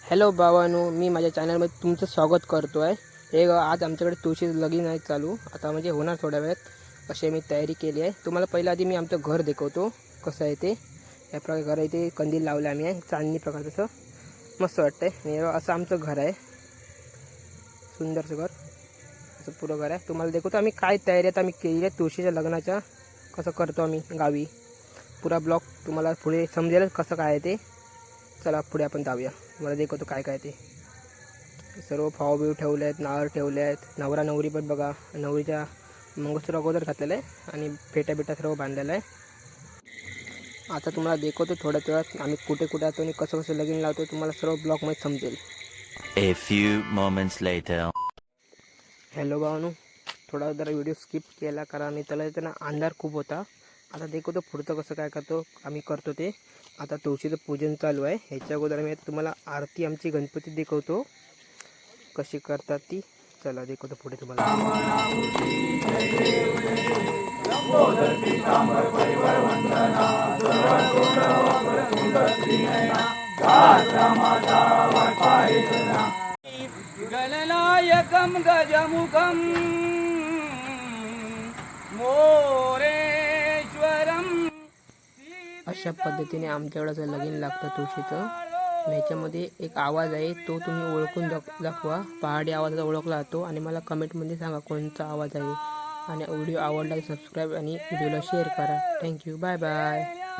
Hello भावानो, मी माझ्या चॅनलमध्ये तुमचं स्वागत करतो आहे. आज आमच्याकडे तुळशीचं लगीन आहे चालू, आता म्हणजे होणार थोड्या वेळात. अशी मी तयारी केली आहे. तुम्हाला पहिला आधी मी आमचं घर दाखवतो कसं आहे ते. या प्रकारे घर आहे ते, कंदील लावले आम्ही आहे चांदणी प्रकारचं, असं मस्त वाटतंय. आणि असं आमचं घर आहे, सुंदरसं घर, असं पुरं घर आहे. तुम्हाला दाखवतो आम्ही काय तयारी आता आम्ही केली आहे तुळशीच्या लग्नाच्या, कसं करतो आम्ही गावी. पुरा ब्लॉग तुम्हाला पुढे समजेल कसं काय आहे ते. चला पुढे आपण जाऊया, मला दाखवतो काय काय ते. सर्व फावबिव ठेवले आहेत, नारळ ठेवले आहेत. नवरा नवरी पण बघा, नवरीच्या मंगळसूत्र अगोदर घातलेलं आहे आणि फेट्या बिट्या सर्व बांधलेलं आहे. आता तुम्हाला दाखवतो थोड्याच वेळात आम्ही कुठे कुठे जातो आणि कसं कसं लगीन लावतो, तुम्हाला सर्व ब्लॉगमध्ये समजेल. A few moments later. Hello भावानू, थोडा जरा व्हिडिओ स्किप केला कारण मी त्यांना अंधार खूप होता. आता दाखवतो पुढचं कसं काय करतो आम्ही करतो ते. आता तुळशीचं पूजन चालू आहे. ह्याच्या अगोदर मी तुम्हाला आरती आमची गणपती दाखवतो कशी करतात ती. चला दाखवतो पुढे तुम्हाला. गणनायकं गजमुखं मोरेश्वरं. अशा पद्धतीने आमच्याकडं लगीन लागतं तुळशीचं. आणि ह्याच्यामध्ये एक आवाज आहे, तो तुम्ही ओळखून दाखवा. पहाडी आवाजाचा ओळखला जातो आणि मला कमेंटमध्ये सांगा कोणता आवाज आहे. आणि व्हिडिओ आवडला तर सबस्क्राईब आणि व्हिडिओला शेअर करा. Thank you, bye bye.